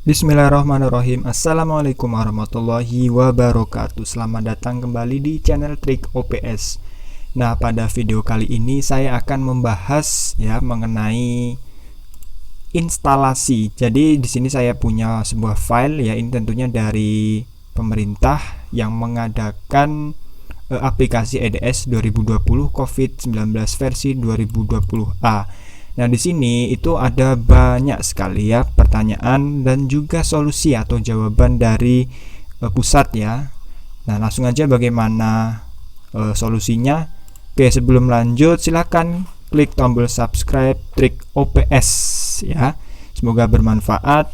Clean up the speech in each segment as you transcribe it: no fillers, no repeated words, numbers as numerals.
Bismillahirrahmanirrahim. Assalamualaikum warahmatullahi wabarakatuh. Selamat datang kembali di channel Trik OPS. Nah, pada video kali ini saya akan membahas mengenai instalasi. Jadi di sini saya punya sebuah file, ya, ini tentunya dari pemerintah yang mengadakan aplikasi EDS 2020 COVID-19 versi 2020A. Nah, di sini itu ada banyak sekali ya pertanyaan dan juga solusi atau jawaban dari pusat ya. Nah, langsung aja bagaimana solusinya. Oke, sebelum lanjut silakan klik tombol subscribe Trik OPS ya. Semoga bermanfaat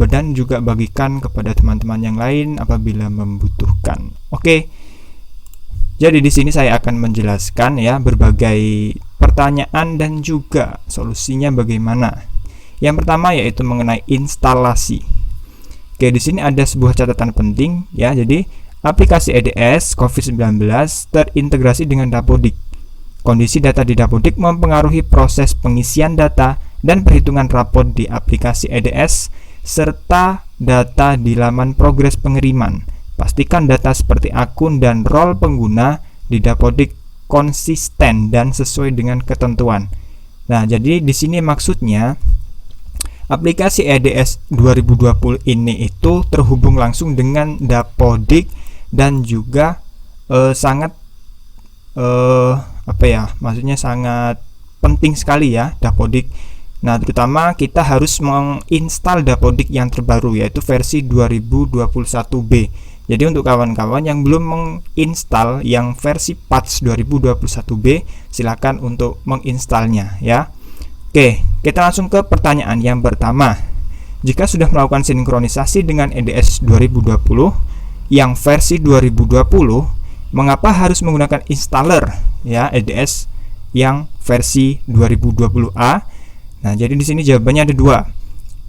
dan juga bagikan kepada teman-teman yang lain apabila membutuhkan. Oke. Jadi di sini saya akan menjelaskan ya berbagai pertanyaan dan juga solusinya bagaimana. Yang pertama yaitu mengenai instalasi. Oke, di sini ada sebuah catatan penting ya. Jadi aplikasi EDS COVID-19 terintegrasi dengan Dapodik. Kondisi data di Dapodik mempengaruhi proses pengisian data dan perhitungan rapor di aplikasi EDS serta data di laman progres pengiriman. Pastikan data seperti akun dan role pengguna di Dapodik konsisten dan sesuai dengan ketentuan. Nah, jadi di sini maksudnya aplikasi EDS 2020 ini itu terhubung langsung dengan Dapodik dan juga sangat maksudnya sangat penting sekali ya Dapodik. Nah, terutama kita harus menginstal Dapodik yang terbaru yaitu versi 2021B. Jadi untuk kawan-kawan yang belum menginstal yang versi patch 2021B, silakan untuk menginstalnya ya. Oke, kita langsung ke pertanyaan yang pertama. Jika sudah melakukan sinkronisasi dengan EDS 2020 yang versi 2020, mengapa harus menggunakan installer ya EDS yang versi 2020A? Nah, jadi di sini jawabannya ada dua.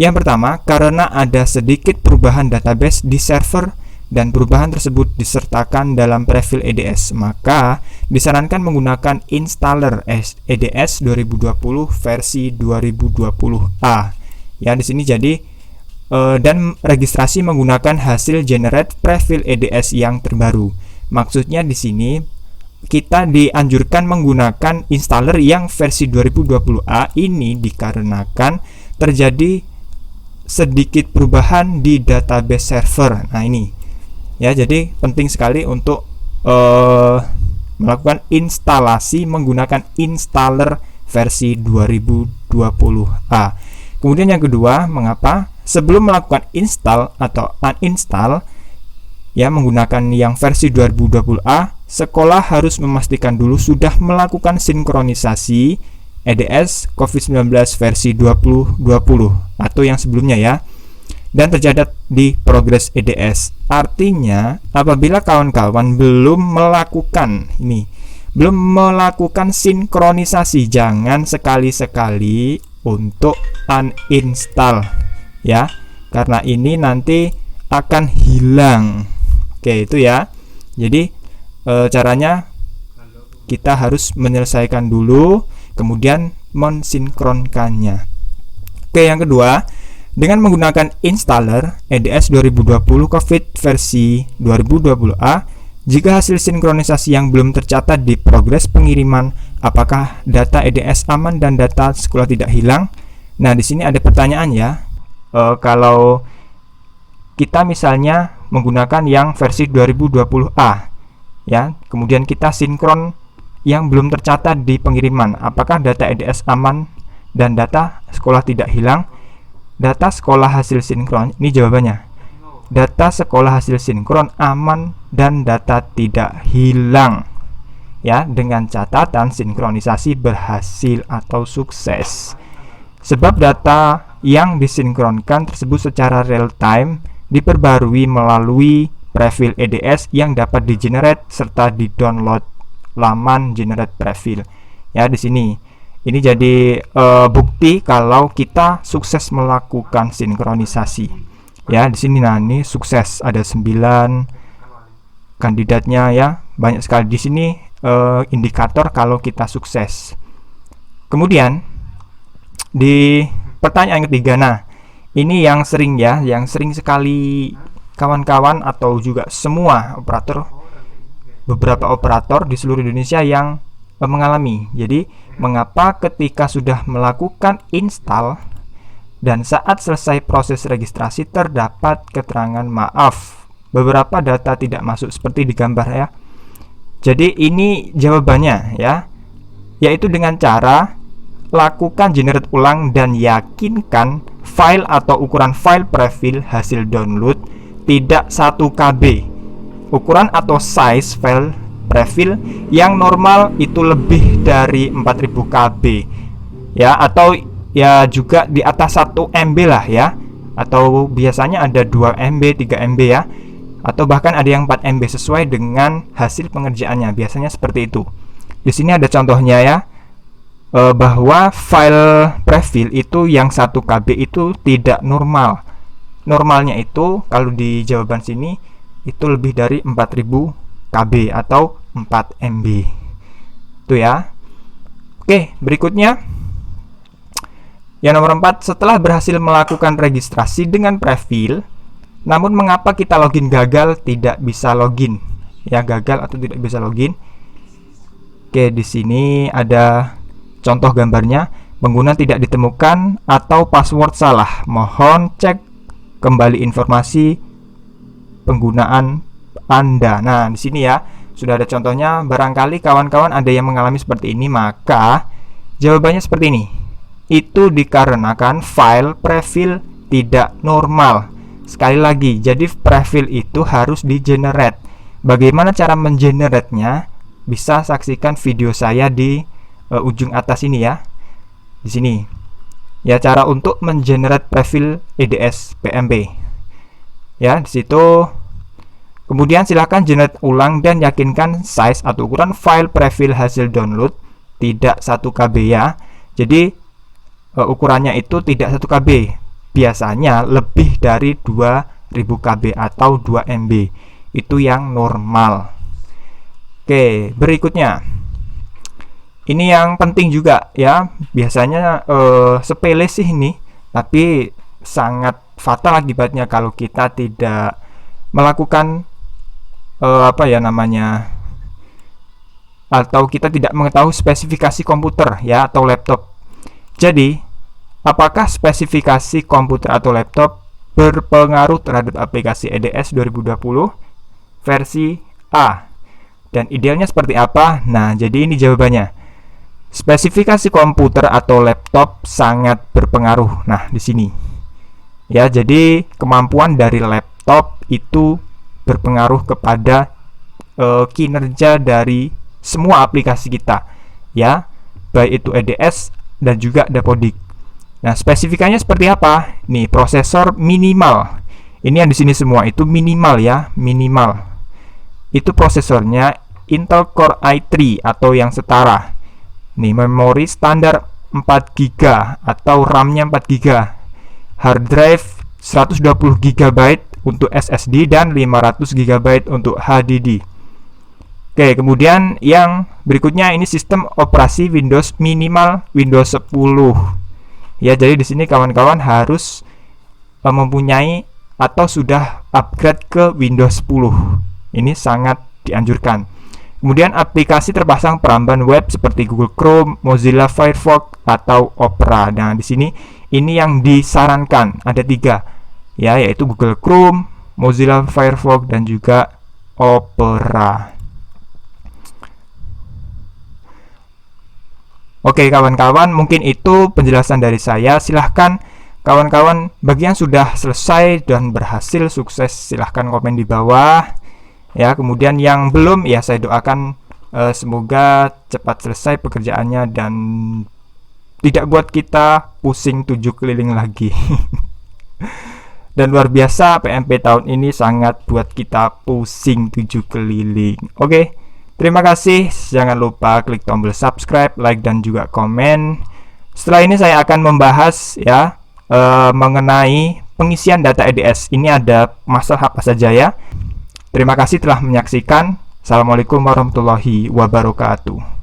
Yang pertama, karena ada sedikit perubahan database di server dan perubahan tersebut disertakan dalam prefil EDS, maka disarankan menggunakan installer EDS 2020 versi 2020A. Ya, di sini jadi dan registrasi menggunakan hasil generate prefil EDS yang terbaru. Maksudnya di sini kita dianjurkan menggunakan installer yang versi 2020A ini dikarenakan terjadi sedikit perubahan di database server. Nah, ini ya, jadi penting sekali untuk melakukan instalasi menggunakan installer versi 2020A. Kemudian yang kedua, mengapa sebelum melakukan install atau uninstall ya menggunakan yang versi 2020A, sekolah harus memastikan dulu sudah melakukan sinkronisasi EDS COVID-19 versi 2020 atau yang sebelumnya ya, dan tercatat di progres EDS. Artinya apabila kawan-kawan belum melakukan sinkronisasi, jangan sekali-sekali untuk uninstall ya, karena ini nanti akan hilang. Oke, itu ya. Jadi caranya kita harus menyelesaikan dulu kemudian mensinkronkannya. Oke, yang kedua, dengan menggunakan installer EDS 2020 COVID versi 2020A, jika hasil sinkronisasi yang belum tercatat di progres pengiriman, apakah data EDS aman dan data sekolah tidak hilang? Nah, di sini ada pertanyaan ya. Kalau kita misalnya menggunakan yang versi 2020A ya, kemudian kita sinkron yang belum tercatat di pengiriman, apakah data EDS aman dan data sekolah tidak hilang? Data sekolah hasil sinkron, ini jawabannya. Data sekolah hasil sinkron aman dan data tidak hilang. Ya, dengan catatan sinkronisasi berhasil atau sukses. Sebab data yang disinkronkan tersebut secara real time diperbarui melalui prefil EDS yang dapat di-generate serta di-download laman generate prefil. Ya, di sini ini jadi bukti kalau kita sukses melakukan sinkronisasi. Ya, di sini nah ini sukses, ada 9 kandidatnya ya. Banyak sekali di sini indikator kalau kita sukses. Kemudian di pertanyaan ketiga, nah Ini yang sering ya, yang sering sekali kawan-kawan atau juga semua operator, beberapa operator di seluruh Indonesia yang mengalami. Jadi, mengapa ketika sudah melakukan install dan saat selesai proses registrasi terdapat keterangan maaf, beberapa data tidak masuk seperti di gambar ya. Jadi ini jawabannya ya, yaitu dengan cara lakukan generate ulang dan yakinkan file atau ukuran file prefil hasil download tidak 1 KB. Ukuran atau size file prefil yang normal itu lebih dari 4000 KB ya, atau ya juga di atas 1 MB lah ya, atau biasanya ada 2 MB, 3 MB ya, atau bahkan ada yang 4 MB sesuai dengan hasil pengerjaannya, biasanya seperti itu. Di sini ada contohnya ya, bahwa file prefil itu yang 1 KB itu tidak normal. Normalnya itu kalau di jawaban sini itu lebih dari 4000 KB atau 4 MB. Itu ya. Oke, berikutnya yang nomor 4, setelah berhasil melakukan registrasi dengan prefil, namun mengapa kita login gagal, tidak bisa login? Ya, gagal atau tidak bisa login. Oke, di sini ada contoh gambarnya, pengguna tidak ditemukan atau password salah. Mohon cek kembali informasi penggunaan Anda. Nah, di sini ya sudah ada contohnya. Barangkali kawan-kawan ada yang mengalami seperti ini, maka jawabannya seperti ini. Itu dikarenakan file prefil tidak normal. Sekali lagi, jadi prefil itu harus di-generate. Bagaimana cara mengenerate-nya? Bisa saksikan video saya di ujung atas ini ya, di sini ya, cara untuk mengenerate prefil EDS PMP ya, di situ. Kemudian silakan generate ulang dan yakinkan size atau ukuran file prefil hasil download tidak 1 KB ya. Jadi ukurannya itu tidak 1 KB, biasanya lebih dari 2000 KB atau 2 MB, itu yang normal. Oke, berikutnya ini yang penting juga ya, biasanya sepele sih ini, tapi sangat fatal akibatnya kalau kita tidak melakukan atau kita tidak mengetahui spesifikasi komputer ya atau laptop. Jadi, apakah spesifikasi komputer atau laptop berpengaruh terhadap aplikasi EDS 2020 versi A? Dan idealnya seperti apa? Nah, jadi ini jawabannya. Spesifikasi komputer atau laptop sangat berpengaruh. Nah, di sini. Ya, jadi kemampuan dari laptop itu berpengaruh kepada kinerja dari semua aplikasi kita. Ya, baik itu EDS dan juga Dapodik. Nah, spesifikasinya seperti apa? Nih, prosesor minimal. Ini yang di sini semua itu minimal ya, minimal. Itu prosesornya Intel Core i3 atau yang setara. Nih, memori standar 4 GB atau RAM-nya 4 GB. Hard drive 120 GB untuk SSD dan 500 GB untuk HDD. Oke, kemudian yang berikutnya ini sistem operasi Windows minimal Windows 10. Ya, jadi di sini kawan-kawan harus mempunyai atau sudah upgrade ke Windows 10. Ini sangat dianjurkan. Kemudian aplikasi terpasang peramban web seperti Google Chrome, Mozilla Firefox atau Opera. Nah, di sini ini yang disarankan ada 3 ya, yaitu Google Chrome, Mozilla Firefox dan juga Opera. Oke kawan-kawan, mungkin itu penjelasan dari saya. Silahkan kawan-kawan bagi yang sudah selesai dan berhasil sukses, silahkan komen di bawah ya. Kemudian yang belum ya, saya doakan semoga cepat selesai pekerjaannya dan tidak buat kita pusing 7 keliling lagi. Dan luar biasa, PMP tahun ini sangat buat kita pusing 7 keliling. Oke, terima kasih. Jangan lupa klik tombol subscribe, like dan juga komen. Setelah ini saya akan membahas ya mengenai pengisian data EDS. Ini ada masalah apa saja ya. Terima kasih telah menyaksikan. Assalamualaikum warahmatullahi wabarakatuh.